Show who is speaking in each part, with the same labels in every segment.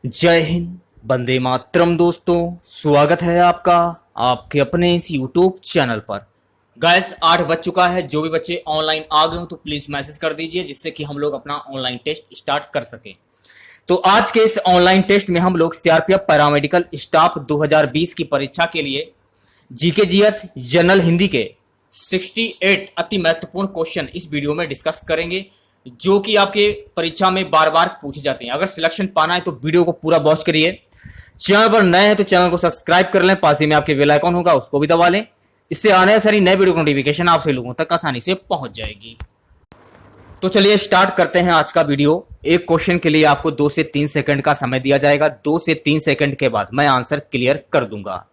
Speaker 1: जय हिंद। वंदे मातरम। दोस्तों, स्वागत है आपका आपके अपने इस यूट्यूब चैनल पर। गैस 8 बज चुका है। जो भी बच्चे ऑनलाइन आ गए हो तो प्लीज मैसेज कर दीजिए, जिससे कि हम लोग अपना ऑनलाइन टेस्ट स्टार्ट कर सकें। तो आज के इस ऑनलाइन टेस्ट में हम लोग सीआरपीएफ पैरामेडिकल स्टाफ 2020 की परीक्षा के लिए जीके जीएस जनरल हिंदी के 68 अति महत्वपूर्ण क्वेश्चन इस वीडियो में डिस्कस करेंगे, जो कि आपके परीक्षा में बार बार पूछे जाते हैं। अगर सिलेक्शन पाना है तो वीडियो को पूरा वॉच करिए। चैनल पर नए हैं तो चैनल को सब्सक्राइब कर लें, पास ही में आपके बेल आइकन होगा उसको भी दबा लें। इससे आने वाली नए वीडियो नोटिफिकेशन आप सभी लोगों तक आसानी से पहुंच जाएगी। तो चलिए स्टार्ट करते हैं आज का वीडियो। एक क्वेश्चन के लिए आपको 2 से 3 सेकंड का समय दिया जाएगा। 2 से 3 सेकंड के बाद मैं आंसर क्लियर कर दूंगा।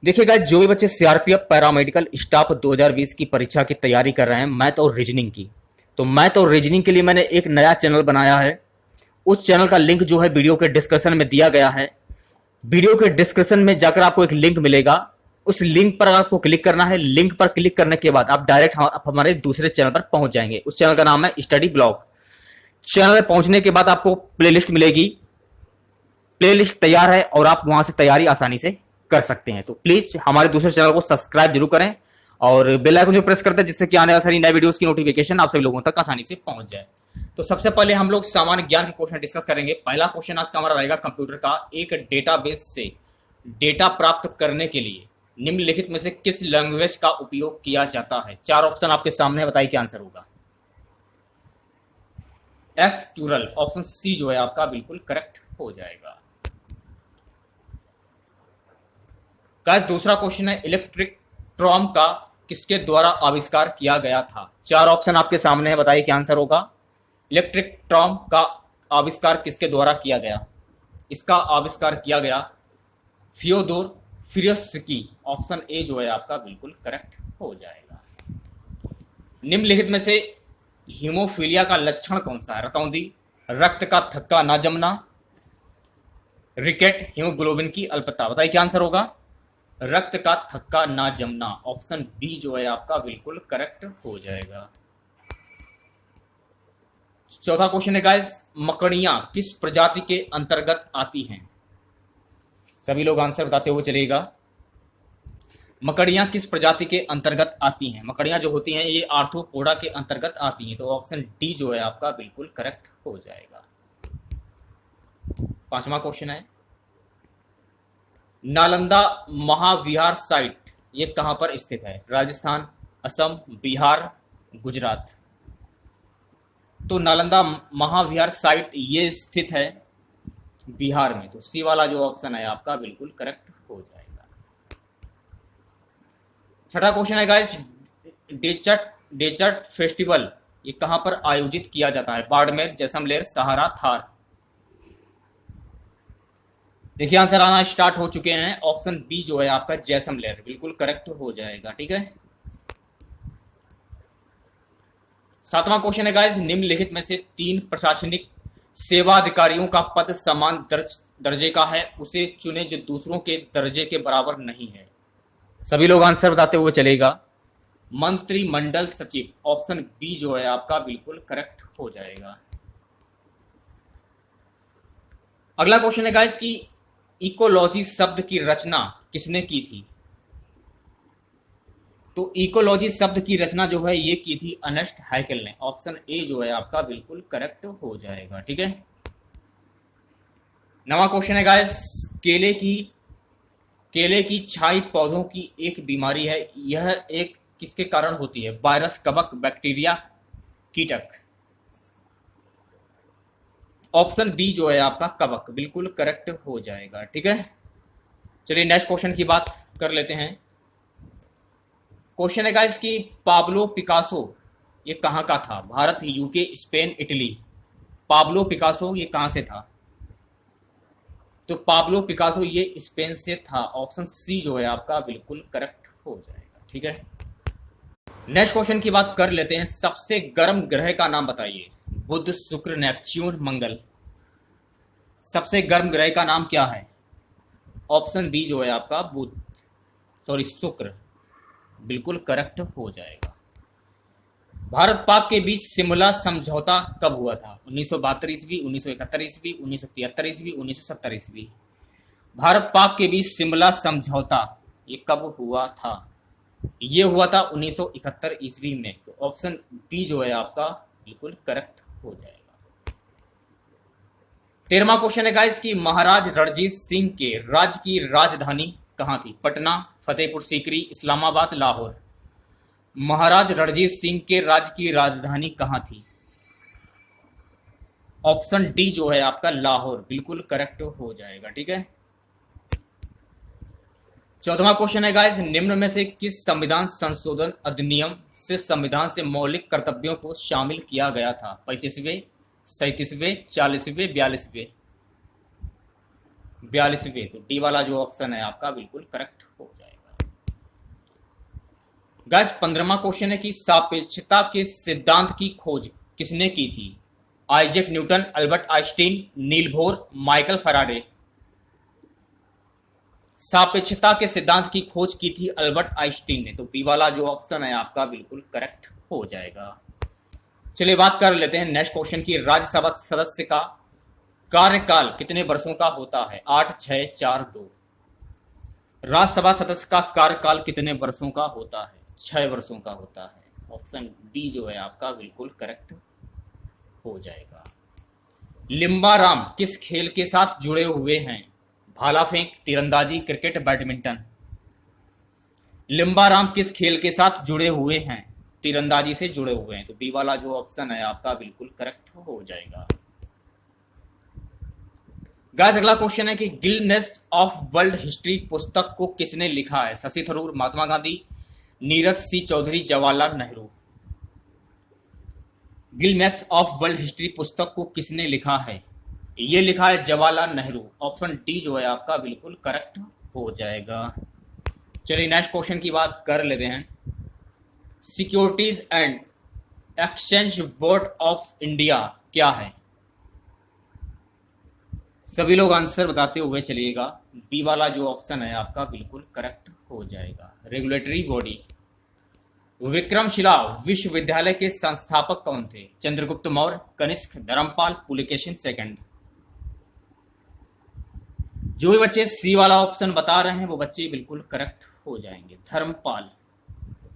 Speaker 1: देखिएगा, जो भी बच्चे सीआरपीएफ पैरामेडिकल स्टाफ 2020 की परीक्षा की तैयारी कर रहे हैं मैथ और रीजनिंग की, तो मैथ और रीजनिंग के लिए मैंने एक नया चैनल बनाया है। उस चैनल का लिंक जो है वीडियो के डिस्क्रिप्शन में दिया गया है। वीडियो के डिस्क्रिप्शन में जाकर आपको एक लिंक मिलेगा, उस लिंक पर आपको क्लिक करना है। लिंक पर क्लिक करने के बाद आप डायरेक्ट हमारे दूसरे चैनल पर पहुंच जाएंगे। उस चैनल का नाम है स्टडी ब्लॉग। चैनल में पहुंचने के बाद आपको प्लेलिस्ट मिलेगी। प्लेलिस्ट तैयार है और आप वहां से तैयारी आसानी से कर सकते हैं। तो प्लीज हमारे दूसरे चैनल को सब्सक्राइब जरूर करें और बेल आइकन जो प्रेस करते हैं, जिससे कि आने वाली सारी नए वीडियोस की नोटिफिकेशन आप सभी लोगों तक आसानी से पहुंच जाए। तो सबसे पहले हम लोग सामान्य ज्ञान के क्वेश्चन डिस्कस करेंगे। पहला क्वेश्चन आज का हमारा रहेगा कंप्यूटर का। एक डेटाबेस से डेटा प्राप्त करने के लिए निम्नलिखित में से किस लैंग्वेज का उपयोग किया जाता है? 4 ऑप्शन आपके सामने है, बताइए क्या आंसर होगा। एसक्यूएल ऑप्शन सी जो है आपका बिल्कुल करेक्ट हो जाएगा। गाइस दूसरा क्वेश्चन है, इलेक्ट्रिक का किसके द्वारा आविष्कार किया गया था? 4 ऑप्शन आपके सामने है, बताइए क्या आंसर होगा। इलेक्ट्रिक का आविष्कार किसके द्वारा किया गया? इसका आविष्कार किया गया फियोदोर फिर्स्की। ऑप्शन ए जो है आपका बिल्कुल करेक्ट हो जाएगा। निम्नलिखित में से हीमोफीलिया का लक्षण कौन सा है? रतौंधी, रक्त का थक्का ना जमना, रिकेट, हीमोग्लोबिन की अल्पता। बताइए क्या आंसर होगा। रक्त का थक्का ना जमना। ऑप्शन बी जो है आपका बिल्कुल करेक्ट हो जाएगा। चौथा क्वेश्चन है गाइस, मकड़ियां किस प्रजाति के अंतर्गत आती हैं? सभी लोग आंसर बताते हुए चलेगा। मकड़ियां किस प्रजाति के अंतर्गत आती हैं? मकड़ियां जो होती हैं ये आर्थ्रोपोडा के अंतर्गत आती हैं। तो ऑप्शन डी जो है आपका बिल्कुल करेक्ट हो जाएगा। 5वां क्वेश्चन है, नालंदा महाविहार साइट ये कहां पर स्थित है? राजस्थान, असम, बिहार, गुजरात। तो नालंदा महाविहार साइट ये स्थित है बिहार में। तो सी वाला जो ऑप्शन है आपका बिल्कुल करेक्ट हो जाएगा। छठा क्वेश्चन है गाइस, डेजर्ट फेस्टिवल ये कहां पर आयोजित किया जाता है? बाड़मेर, जैसलमेर, सहारा, थार। देखिए आंसर आना स्टार्ट हो चुके हैं। ऑप्शन बी जो है आपका जैसलमेर बिल्कुल करेक्ट हो जाएगा। ठीक है। 7वां क्वेश्चन है गाइस, निम्नलिखित में से 3 प्रशासनिक सेवाधिकारियों का पद समान दर्जे का है, उसे चुने जो दूसरों के दर्जे के बराबर नहीं है। सभी लोग आंसर बताते हुए चलेगा। मंत्रिमंडल सचिव। ऑप्शन बी जो है आपका बिल्कुल करेक्ट हो जाएगा। अगला क्वेश्चन है गाइस की इकोलॉजी शब्द की रचना किसने की थी? तो इकोलॉजी शब्द की रचना जो है ये की थी अर्नेस्ट हैकेल ने। ऑप्शन ए जो है आपका बिल्कुल करेक्ट हो जाएगा। ठीक है। 9वां क्वेश्चन है गाइस, केले की छाई पौधों की एक बीमारी है, यह एक किसके कारण होती है? वायरस, कवक, बैक्टीरिया, कीटक। ऑप्शन बी जो है आपका कवक बिल्कुल करेक्ट हो जाएगा। ठीक है। चलिए नेक्स्ट क्वेश्चन की बात कर लेते हैं। क्वेश्चन है गाइस कि पाब्लो पिकासो ये कहां का था? Bharat, UK, Spain, Italy. Pablo Picasso ये कहां से था? तो पाब्लो पिकासो ये स्पेन से था। ऑप्शन सी जो है आपका बिल्कुल करेक्ट हो जाएगा। ठीक है। नेक्स्ट क्वेश्चन की बात कर लेते हैं। सबसे गर्म ग्रह का नाम बताइए। बुध, शुक्र, नेपच्यून, मंगल। सबसे गर्म ग्रह का नाम क्या है? ऑप्शन बी जो है आपका शुक्र बिल्कुल करेक्ट हो जाएगा। भारत पाक के बीच सिमला समझौता कब हुआ था? 1972 ईस्वी, 1971 ईस्वी, 1973 ईस्वी, 1970 ईस्वी। भारत पाक के बीच सिमला समझौता ये कब हुआ था? ये हुआ था 1971 ईस्वी में। तो ऑप्शन बी जो है आपका बिल्कुल करेक्ट हो जाएगा। 13वां क्वेश्चन है गाइस कि महाराज रणजीत सिंह के राज्य की राजधानी कहां थी? पटना, फतेहपुर सीकरी, इस्लामाबाद, लाहौर। महाराज रणजीत सिंह के राज्य की राजधानी कहां थी? ऑप्शन डी जो है आपका लाहौर बिल्कुल करेक्ट हो जाएगा। ठीक है। 14वां क्वेश्चन है गाइस, निम्न में से किस संविधान संशोधन अधिनियम से संविधान से मौलिक कर्तव्यों को शामिल किया गया था? 35वें, 37वें, 40वें, 42वें। 42वें। तो डी वाला जो ऑप्शन है आपका बिल्कुल करेक्ट हो जाएगा। गाइस 15वां क्वेश्चन है कि सापेक्षता के सिद्धांत की खोज किसने की थी? Isaac Newton, Albert Einstein, Niels Bohr, Michael Faraday. सापेक्षता के सिद्धांत की खोज की थी अल्बर्ट आइंस्टीन ने। तो बी वाला जो ऑप्शन है आपका बिल्कुल करेक्ट हो जाएगा। चलिए बात कर लेते हैं नेक्स्ट क्वेश्चन की, राज्यसभा सदस्य का कार्यकाल कितने वर्षों का होता है? 8, 6, 4, 2। राज्यसभा सदस्य का कार्यकाल कितने वर्षों का होता है? 6 वर्षों का होता है। ऑप्शन बी जो है आपका बिल्कुल करेक्ट हो जाएगा। लिम्बाराम किस खेल के साथ जुड़े हुए हैं? भाला फेंक, तीरंदाजी, क्रिकेट, बैडमिंटन। लिम्बाराम किस खेल के साथ जुड़े हुए हैं? तीरंदाजी से जुड़े हुए हैं। तो बी वाला जो ऑप्शन है आपका बिल्कुल करेक्ट हो जाएगा। गाइस अगला क्वेश्चन है कि गिलनेस ऑफ वर्ल्ड हिस्ट्री पुस्तक को किसने लिखा है? Shashi Tharoor, Mahatma Gandhi, Neeraj C Chaudhuri, Jawaharlal Nehru. Glimpses of world history पुस्तक को किसने लिखा है? ये लिखा है जवाहरलाल नेहरू। ऑप्शन डी जो है आपका बिल्कुल करेक्ट हो जाएगा। चलिए नेक्स्ट क्वेश्चन की बात कर लेते हैं। Securities and exchange board of India क्या है? सभी लोग आंसर बताते हुए चलिएगा। बी वाला जो ऑप्शन है आपका बिल्कुल करेक्ट हो जाएगा। Regulatory body. विक्रमशिला विश्वविद्यालय के संस्थापक कौन थे? चंद्रगुप्त मौर्य, कनिष्क, धर्मपाल, पुलकेशिन सेकंड। जो भी बच्चे सी वाला ऑप्शन बता रहे हैं वो बच्चे बिल्कुल करेक्ट हो जाएंगे। धर्मपाल।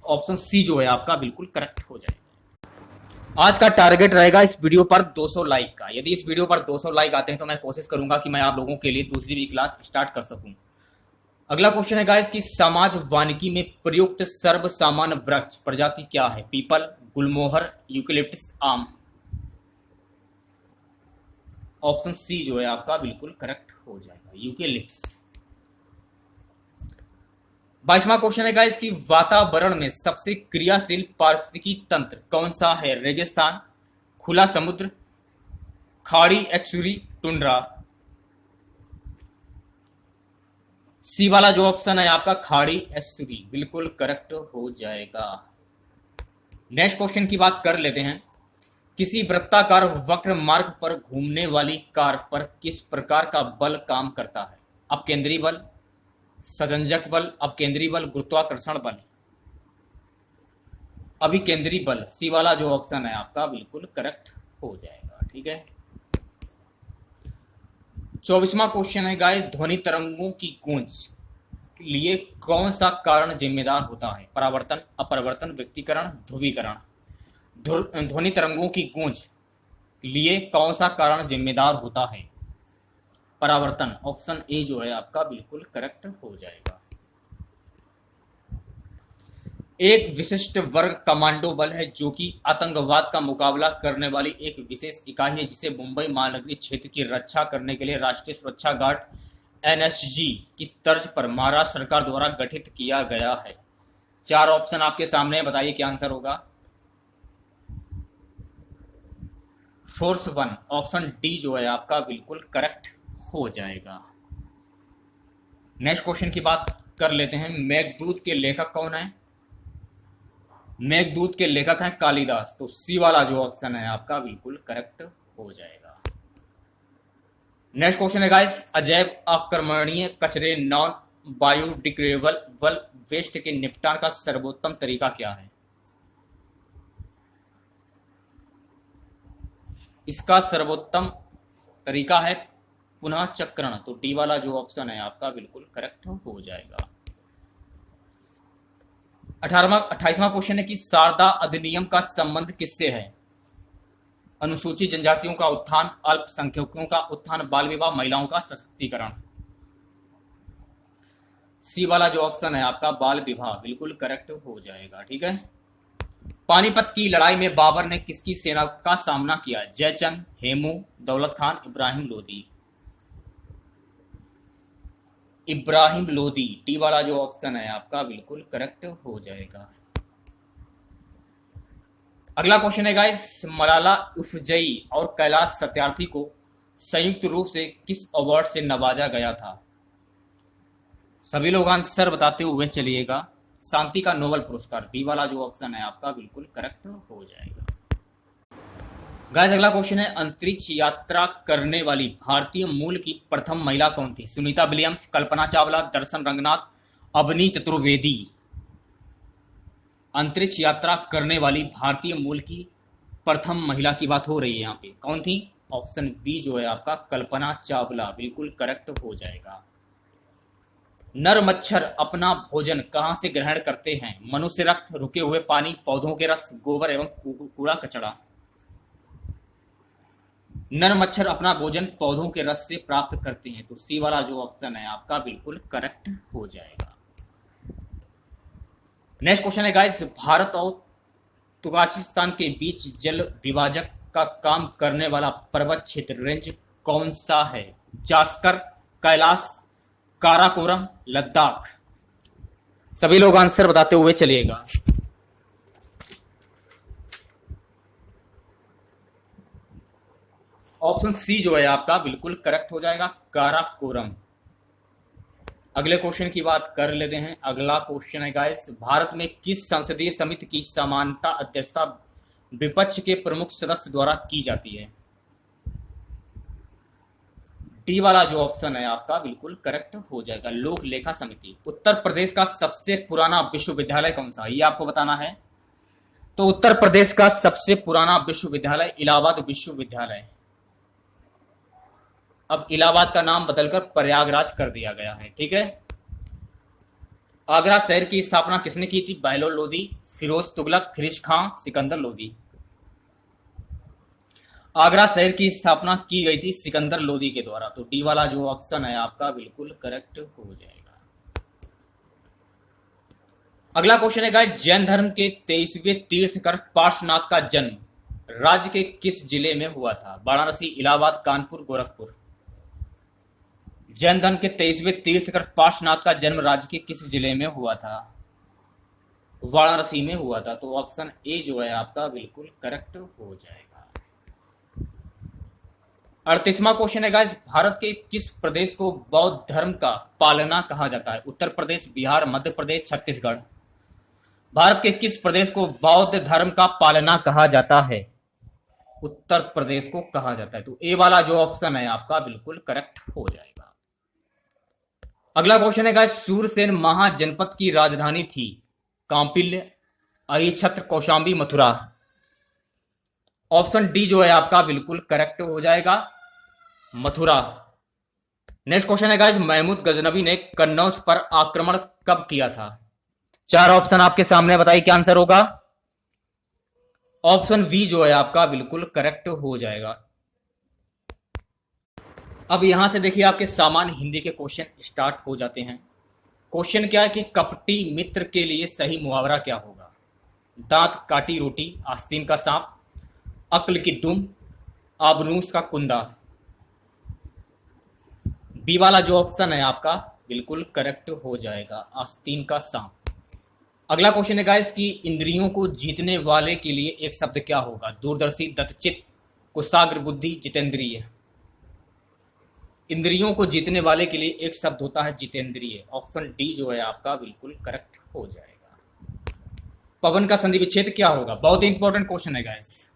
Speaker 1: ऑप्शन सी जो है आपका बिल्कुल करेक्ट हो जाएगा। आज का टारगेट रहेगा इस वीडियो पर 200 लाइक का। यदि इस वीडियो पर 200 लाइक आते हैं तो मैं कोशिश करूंगा कि मैं आप लोगों के लिए दूसरी भी क्लास स्टार्ट कर सकूं। अगला क्वेश्चन है गाइस कि समाज वानिकी में प्रयुक्त सर्वसामान्य वृक्ष प्रजाति क्या है? पीपल, गुलमोहर, यूकेलिप्टस, आम। ऑप्शन सी जो है आपका बिल्कुल करेक्ट हो जाएगा। यूकेलिप्टस। 22वां क्वेश्चन है गाइस कि वातावरण में सबसे क्रियाशील पारिस्थितिकी तंत्र कौन सा है? रेगिस्तान, खुला समुद्र, खाड़ी, एचुरी, टुंड्रा। सी वाला जो ऑप्शन है आपका खाड़ी एचुरी बिल्कुल करेक्ट हो जाएगा। नेक्स्ट क्वेश्चन की बात कर लेते हैं। किसी वृत्ताकार वक्र मार्ग पर घूमने वाली कार पर किस प्रकार का बल काम करता है? अपकेंद्री बल, संयोजक बल, अपकेंद्री बल, गुरुत्वाकर्षण बल। अभिकेंद्री बल। सी वाला जो ऑप्शन है आपका बिल्कुल करेक्ट हो जाएगा। ठीक है। 24वां क्वेश्चन है गाइस, ध्वनि तरंगों की गूंज के लिए कौन सा कारण जिम्मेदार होता है? परावर्तन, अपरावर्तन, व्यक्तीकरण, ध्रुवीकरण। ध्वनि तरंगों की गूंज के लिए कौन सा कारण जिम्मेदार होता है? परावर्तन। ऑप्शन ए जो है आपका बिल्कुल करेक्ट हो जाएगा। एक विशिष्ट वर्ग कमांडो बल है जो कि आतंकवाद का मुकाबला करने वाली एक विशेष इकाई है जिसे मुंबई महानगरीय क्षेत्र की रक्षा करने के लिए राष्ट्रीय सुरक्षा गार्ड एनएसजी की तर्ज पर महाराष्ट्र सरकार द्वारा गठित किया गया है। 4 ऑप्शन आपके सामने है, बताइए क्या आंसर होगा। फोर्स 1। ऑप्शन डी जो है आपका बिल्कुल करेक्ट हो जाएगा। नेक्स्ट क्वेश्चन की बात कर लेते हैं। मेघदूत के लेखक कौन है? मेघदूत के लेखक हैं कालिदास। तो सी वाला जो ऑप्शन है आपका बिल्कुल करेक्ट हो जाएगा। नेक्स्ट क्वेश्चन है गाइस, अजैव अकर्मणीय कचरे नॉन बायोडिग्रेडेबल वेस्ट के निपटान का सर्वोत्तम तरीका क्या है? इसका सर्वोत्तम तरीका है पुनः चक्रण, तो डी वाला जो ऑप्शन है आपका बिल्कुल करेक्ट हो जाएगा। 28वां क्वेश्चन है कि शारदा अधिनियम का संबंध किससे है? अनुसूचित जनजातियों का उत्थान, अल्पसंख्यकों का उत्थान, बाल विवाह, महिलाओं का सशक्तिकरण। सी वाला जो ऑप्शन है आपका बाल विवाह बिल्कुल करेक्ट हो जाएगा। ठीक है। पानीपत की लड़ाई में बाबर ने किसकी सेना का सामना किया? जयचंद, हेमू, दौलत खान, इब्राहिम लोदी। इब्राहिम लोदी, डी वाला जो ऑप्शन है आपका बिल्कुल करेक्ट हो जाएगा। अगला क्वेश्चन है गाइस, मलाला यूसुफजई और कैलाश सत्यार्थी को संयुक्त रूप से किस अवार्ड से नवाजा गया था? सभी लोग आंसर बताते हुए चलिएगा। शांति का नोबेल पुरस्कार, बी वाला जो ऑप्शन है आपका बिल्कुल करेक्ट हो जाएगा। गाइस अगला क्वेश्चन है, अंतरिक्ष यात्रा करने वाली भारतीय मूल की प्रथम महिला कौन थी? सुनीता विलियम्स, कल्पना चावला, दर्शन रंगनाथ, अवनी चतुर्वेदी। अंतरिक्ष यात्रा करने वाली भारतीय मूल की प्रथम महिला की बात हो रही है यहाँ पे, कौन थी? ऑप्शन बी जो है आपका कल्पना चावला बिल्कुल करेक्ट हो जाएगा। नर मच्छर अपना भोजन कहां से ग्रहण करते हैं? मनुष्य रक्त, रुके हुए पानी, पौधों के रस, गोबर एवं कूड़ा कचड़ा। नर मच्छर अपना भोजन पौधों के रस से प्राप्त करते हैं, तो सी वाला जो ऑप्शन है आपका बिल्कुल करेक्ट हो जाएगा। नेक्स्ट क्वेश्चन है गाइस, भारत और तुर्कमेनिस्तान के बीच जल विभाजक का काम करने वाला पर्वत क्षेत्र रेंज कौन सा है? जास्कर, कैलाश, काराकोरम, लद्दाख। सभी लोग आंसर बताते हुए चलिएगा। ऑप्शन सी जो है आपका बिल्कुल करेक्ट हो जाएगा, काराकोरम। अगले क्वेश्चन की बात कर लेते हैं। अगला क्वेश्चन है गाइस, भारत में किस संसदीय समिति की समानता अध्यक्षता विपक्ष के प्रमुख सदस्य द्वारा की जाती है? डी वाला जो ऑप्शन है आपका बिल्कुल करेक्ट हो जाएगा, लोक लेखा समिति। उत्तर प्रदेश का सबसे पुराना विश्वविद्यालय कौन सा है? ये आपको बताना है। तो उत्तर प्रदेश का सबसे पुराना विश्वविद्यालय इलाहाबाद विश्वविद्यालय। अब इलाहाबाद का नाम बदलकर प्रयागराज कर दिया गया है। ठीक है। आगरा शहर की स्थापना किसने की थी? बहलोल लोदी, फिरोज तुगलक, फिरोज खां, सिकंदर लोदी। आगरा शहर की स्थापना की गई थी सिकंदर लोदी के द्वारा, तो डी वाला जो ऑप्शन है आपका बिल्कुल करेक्ट हो जाएगा। अगला क्वेश्चन है गाइस, जैन धर्म के 23वें तीर्थकर पार्श्वनाथ का जन्म राज्य के किस जिले में हुआ था? वाराणसी, इलाहाबाद, कानपुर, गोरखपुर। जैन धर्म के 23वें तीर्थकर पार्श्वनाथ का जन्म राज्य के किस जिले में हुआ था? वाराणसी में हुआ था, तो ऑप्शन ए जो है आपका बिल्कुल करेक्ट हो जाएगा। 38वां क्वेश्चन है गाइस, भारत के किस प्रदेश को बौद्ध धर्म का पालना कहा जाता है? उत्तर प्रदेश, बिहार, मध्य प्रदेश, छत्तीसगढ़। भारत के किस प्रदेश को बौद्ध धर्म का पालना कहा जाता है? उत्तर प्रदेश को कहा जाता है, तो ए वाला जो ऑप्शन है आपका बिल्कुल करेक्ट हो जाएगा। अगला क्वेश्चन है गाइस, सूरसेन महाजनपद की राजधानी थी? कांपिल्य, अहिछत्र, कौशांबी, मथुरा। ऑप्शन डी जो है आपका बिल्कुल करेक्ट हो जाएगा, मथुरा। नेक्स्ट क्वेश्चन है गाइस, महमूद गजनवी ने कन्नौज पर आक्रमण कब किया था? 4 ऑप्शन आपके सामने, बताइए क्या आंसर होगा। ऑप्शन बी जो है आपका बिल्कुल करेक्ट हो जाएगा। अब यहां से देखिए आपके सामान्य हिंदी के क्वेश्चन स्टार्ट हो जाते हैं। क्वेश्चन क्या है कि कपटी मित्र के लिए सही मुहावरा क्या होगा? दांत काटी रोटी, आस्तीन का सांप, अक्ल की दुम, आबनूस का कुंदा। बी वाला जो ऑप्शन है आपका बिल्कुल करेक्ट हो जाएगा, आस्तीन का सांप। अगला क्वेश्चन है गाइस कि इंद्रियों को जीतने वाले के लिए एक शब्द क्या होगा? दूरदर्शी, दत्तचित्त, कुशाग्र बुद्धि, जितेंद्रिय। इंद्रियों को जीतने वाले के लिए एक शब्द होता है जितेंद्रिय। ऑप्शन डी जो है आपका बिल्कुल करेक्ट हो जाएगा। पवन का संधि विच्छेद क्या होगा? बहुत ही इंपॉर्टेंट क्वेश्चन है गाइस।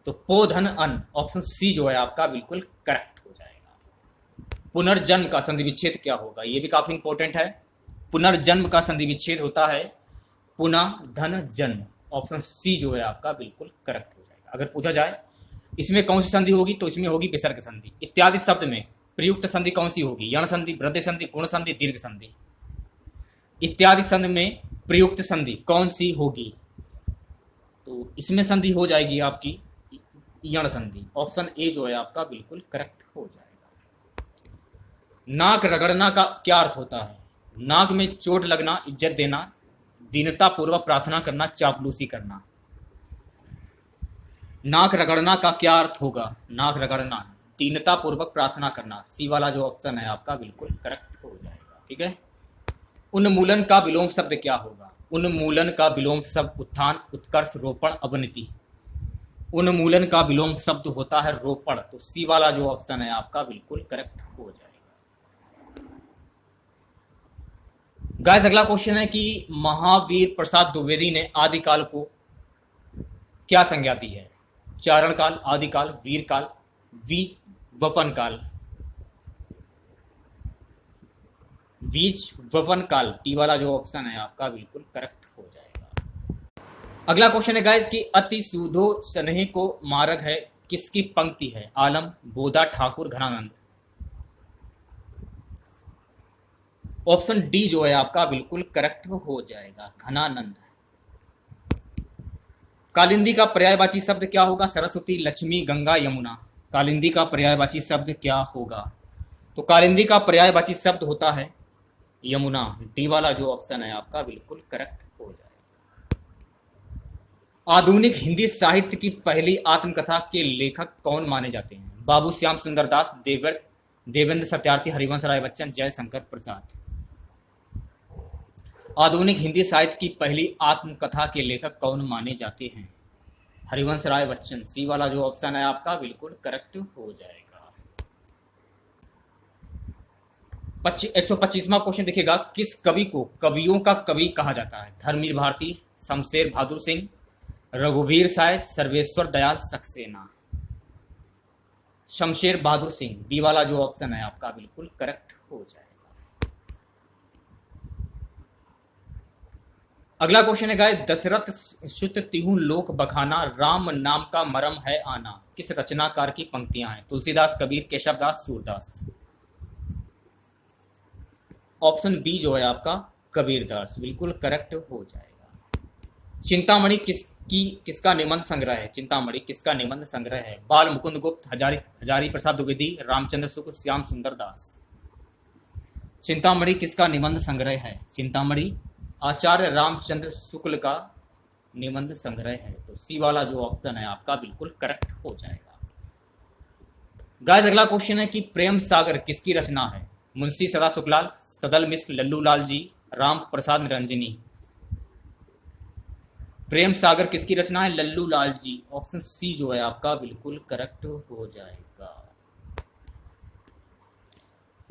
Speaker 1: तो पो धन अन, ऑप्शन सी जो है आपका बिल्कुल करेक्ट हो जाएगा। पुनर्जन्म का संधि विच्छेद क्या होगा? ये भी काफी इंपॉर्टेंट है। पुनर्जन्म का संधि विच्छेद होता है पुनः धन जन्म। ऑप्शन सी जो है आपका बिल्कुल करेक्ट हो जाएगा। अगर पूछा जाए इसमें कौन सी संधि होगी? तो इसमें होगी विसर्ग संधि। इत्यादि शब्द में प्रयुक्त संधि कौन सी होगी? यण संधि, वृद्धि संधि, गुण संधि, दीर्घ संधि। इत्यादि संधि में प्रयुक्त संधि कौन सी होगी? तो इसमें संधि हो जाएगी आपकी यण संधि। ऑप्शन ए जो है आपका बिल्कुल करेक्ट हो जाएगा। नाक रगड़ना का क्या अर्थ होता है? नाक में चोट लगना, इज्जत देना, दीनता पूर्वक प्रार्थना करना, चापलूसी करना। नाक रगड़ना का क्या अर्थ होगा? नाक रगड़ना, दीनता पूर्वक प्रार्थना करना। सी वाला जो ऑप्शन है आपका बिल्कुल करेक्ट हो जाएगा। ठीक है। उन्मूलन का विलोम शब्द क्या होगा? उन्मूलन का विलोम शब्द उत्थान, उत्कर्ष, रोपण, अवनति। उन्मूलन का विलोम शब्द होता है रोपण। तो सी वाला जो ऑप्शन है आपका बिल्कुल करेक्ट हो जाएगा। गाइस अगला क्वेश्चन है कि महावीर प्रसाद द्विवेदी ने आदिकाल को क्या संज्ञा दी है? चारण काल, आदिकाल, वीर काल, वपन काल। बीज वपन काल, टी वाला जो ऑप्शन है आपका बिल्कुल करेक्ट हो जाएगा। अगला क्वेश्चन है गाइस कि अति सूधो स्नेह को मार्ग है किसकी पंक्ति है? आलम, बोधा, ठाकुर, घनानंद। ऑप्शन डी जो है आपका बिल्कुल करेक्ट हो जाएगा, घनानंद। कालिंदी का पर्यायवाची शब्द क्या होगा? सरस्वती, लक्ष्मी, गंगा, यमुना। कालिंदी का पर्यायवाची शब्द क्या होगा? तो कालिंदी का पर्यायवाची शब्द होता है यमुना। डी वाला जो ऑप्शन है आपका बिल्कुल करेक्ट हो जाएगा। आधुनिक हिंदी साहित्य की पहली आत्मकथा के लेखक कौन माने जाते हैं? बाबू श्याम सुंदर दास, देवेंद्र सत्यार्थी, हरिवंश राय बच्चन, जयशंकर प्रसाद। आधुनिक हिंदी साहित्य की पहली आत्मकथा के लेखक कौन माने जाते हैं? हरिवंश राय बच्चन। सी वाला जो ऑप्शन है आपका बिल्कुल करेक्ट हो जाएगा। 125वां क्वेश्चन देखिएगा, किस कवि को कवियों का कवि कहा जाता है? धर्मवीर भारती, शमशेर बहादुर सिंह, रघुवीर साय, सर्वेश्वर दयाल सक्सेना। शमशेर बहादुर सिंह। बी वाला जो ऑप्शन है आपका बिल्कुल करेक्ट हो जाएगा। अगला क्वेश्चन है गाइस, दशरथ सुत तिहु लोक बखाना, राम नाम का मरम है आना। किस रचनाकार की पंक्तियां हैं? तुलसीदास, कबीर, केशवदास, सूरदास। ऑप्शन बी जो है आपका कबीरदास, बिल्कुल करेक्ट हो जाएगा। चिंतामणि किसका निबंध संग्रह है? चिंतामणि किसका निबंध संग्रह है? बाल मुकुंद गुप्त, हजारी प्रसाद द्विवेदी, रामचंद्र शुक्ल, श्याम सुंदर दास। चिंतामणि किसका निबंध संग्रह है? चिंतामणि आचार्य रामचंद्र शुक्ल का निबंध संग्रह है। तो सी वाला जो ऑप्शन है आपका बिल्कुल करेक्ट हो जाएगा। गाइस अगला क्वेश्चन है कि प्रेम सागर किसकी रचना है? मुंशी सदा सुखलाल, सदल मिश्र, लल्लू लाल जी, राम प्रसाद निरंजनी। प्रेम सागर किसकी रचना है? लल्लू लाल जी। ऑप्शन सी जो है आपका बिल्कुल करेक्ट हो जाएगा।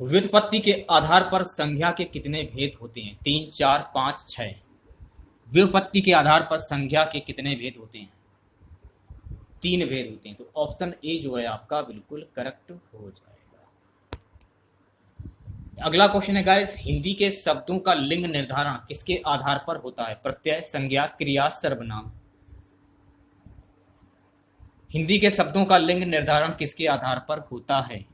Speaker 1: व्युत्पत्ति के आधार पर संज्ञा के कितने भेद होते हैं? 3, 4, 5, 6। व्युत्पत्ति के आधार पर संज्ञा के कितने भेद होते हैं? 3 भेद होते हैं। तो ऑप्शन ए जो है आपका बिल्कुल करेक्ट हो जाएगा। अगला क्वेश्चन है गाइस, हिंदी के शब्दों का लिंग निर्धारण किसके आधार पर होता है? प्रत्यय, संज्ञा, क्रिया, सर्वनाम। हिंदी के शब्दों का लिंग निर्धारण किसके आधार पर होता है?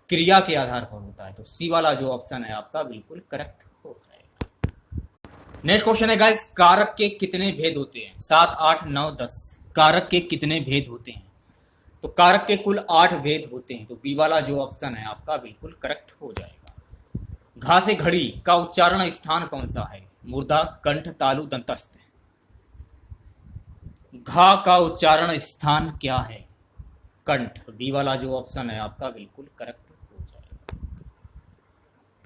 Speaker 1: क्रिया के आधार पर होता है। तो सी वाला जो ऑप्शन है आपका बिल्कुल करेक्ट हो जाएगा। नेक्स्ट क्वेश्चन है गाइस, कारक के कितने भेद होते हैं? 7, 8, 9, 10। कारक के कितने भेद होते हैं? तो कारक के कुल 8 भेद होते हैं। तो बी वाला जो ऑप्शन है आपका बिल्कुल करेक्ट हो जाएगा। घा से घड़ी का उच्चारण स्थान कौन सा है? मूर्धा, कंठ, तालु, दंतस्थ। घा का उच्चारण स्थान क्या है? कंठ। बी वाला जो ऑप्शन है आपका बिल्कुल करेक्ट हो जाएगा।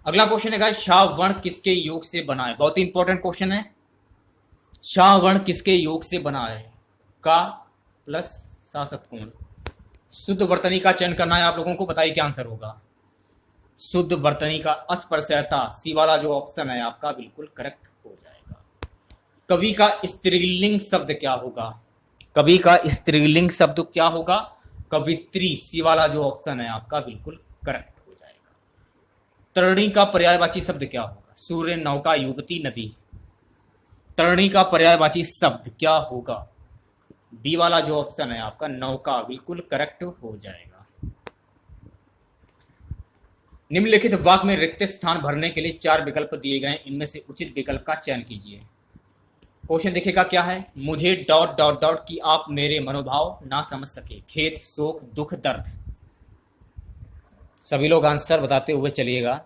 Speaker 1: अगला क्वेश्चन है गाइस, शाह वर्ण किसके योग से बना है? बहुत ही इंपॉर्टेंट क्वेश्चन है। शाह वर्ण किसके योग से बना है? का प्लस सा षटकोण। शुद्ध वर्तनी का चयन करना है आप लोगों को, बताइए क्या आंसर होगा? शुद्ध वर्तनी का अस्पृश्यता। सी वाला जो ऑप्शन है आपका बिल्कुल करेक्ट हो जाएगा। कवि का स्त्रीलिंग शब्द क्या होगा? कवि का स्त्रीलिंग शब्द क्या होगा? कवित्री। सी वाला जो ऑप्शन है आपका बिल्कुल करेक्ट हो जाएगा। तरणी का पर्यायवाची शब्द क्या होगा? सूर्य, नौका, युवती, नदी। तरणी का पर्यायवाची शब्द क्या होगा? बी वाला जो ऑप्शन है आपका नौका बिल्कुल करेक्ट हो जाएगा। निम्नलिखित वाक्य में रिक्त स्थान भरने के लिए 4 विकल्प दिए गए, इनमें से उचित विकल्प का चयन कीजिए। क्वेश्चन देखिएगा क्या है, मुझे डॉट डॉट डॉट कि आप मेरे मनोभाव ना समझ सके, खेद शोक दुख दर्द। सभी लोग आंसर बताते हुए चलिएगा।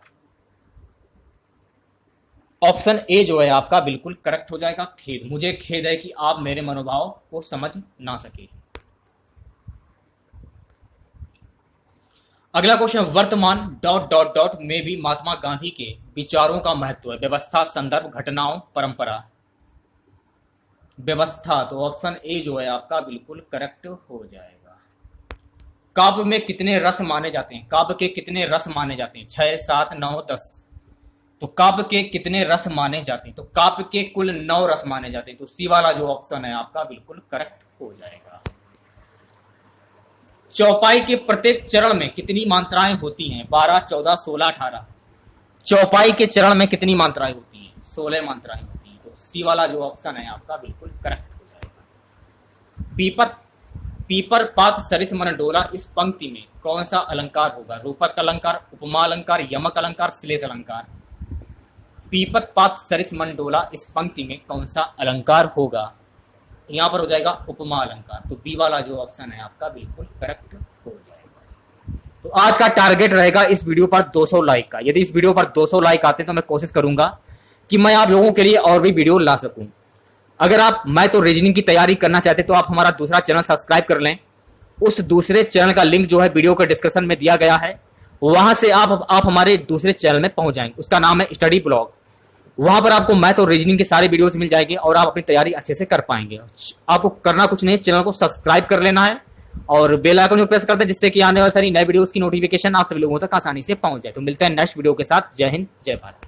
Speaker 1: ऑप्शन ए जो है आपका बिल्कुल करेक्ट हो जाएगा, खेद। मुझे खेद है कि आप मेरे मनोभाव को समझ ना सके। अगला क्वेश्चन, वर्तमान डॉट डॉट डॉट में भी महात्मा गांधी के विचारों का महत्व है, व्यवस्था संदर्भ घटनाओं परंपरा। व्यवस्था, तो ऑप्शन ए जो है आपका बिल्कुल करेक्ट हो जाएगा। काव्य में कितने रस माने जाते हैं, काव्य के कितने रस माने जाते हैं, 6 7 9 10। तो काव्य के कितने रस माने जाते हैं, तो काव्य के कुल 9 रस माने जाते हैं। तो सी वाला जो ऑप्शन है आपका बिल्कुल करेक्ट हो जाएगा। चौपाई के प्रत्येक चरण में कितनी मात्राएं होती हैं, 12 14 16 18। चौपाई के चरण में कितनी मात्राएं होती हैं, 16 मात्राएं होती हैं। तो सी वाला जो ऑप्शन है आपका बिल्कुल करेक्ट हो जाएगा। पीपर पात सरिस मन डोला, इस पंक्ति में कौन सा अलंकार होगा, रूपक अलंकार, उपमा अलंकार, यमक अलंकार, श्लेष अलंकार। पीपत पात सरिस मन डोला, इस पंक्ति में कौन सा अलंकार होगा, यहां पर हो जाएगा उपमा अलंकार। तो बी वाला जो ऑप्शन है आपका बिल्कुल करेक्ट हो जाएगा। तो आज का टारगेट रहेगा इस वीडियो पर 200 लाइक का। यदि इस वीडियो पर 200 लाइक आते हैं तो मैं कोशिश करूंगा कि मैं आप लोगों के लिए और भी वीडियो ला सकूं। अगर आप मैं तो रीजनिंग की तैयारी करना चाहते तो आप हमारा दूसरा चैनल सब्सक्राइब कर लें। उस दूसरे चैनल का लिंक जो है वीडियो के डिस्क्रिप्शन में दिया गया है, वहां से आप हमारे दूसरे चैनल में पहुंच जाएंगे। उसका नाम है स्टडी ब्लॉग। वहां पर आपको मैथ और रीजनिंग के सारे वीडियोस मिल जाएंगे और आप अपनी तैयारी अच्छे से कर पाएंगे। आपको करना कुछ नहीं, चैनल को सब्सक्राइब कर लेना है और बेल आइकन को प्रेस कर दें, जिससे कि आने वाली सारी नए वीडियोस की नोटिफिकेशन आप सभी लोगों तक आसानी से पहुंच जाए। तो मिलते हैं नेक्स्ट वीडियो के साथ। जय हिंद, जय भारत।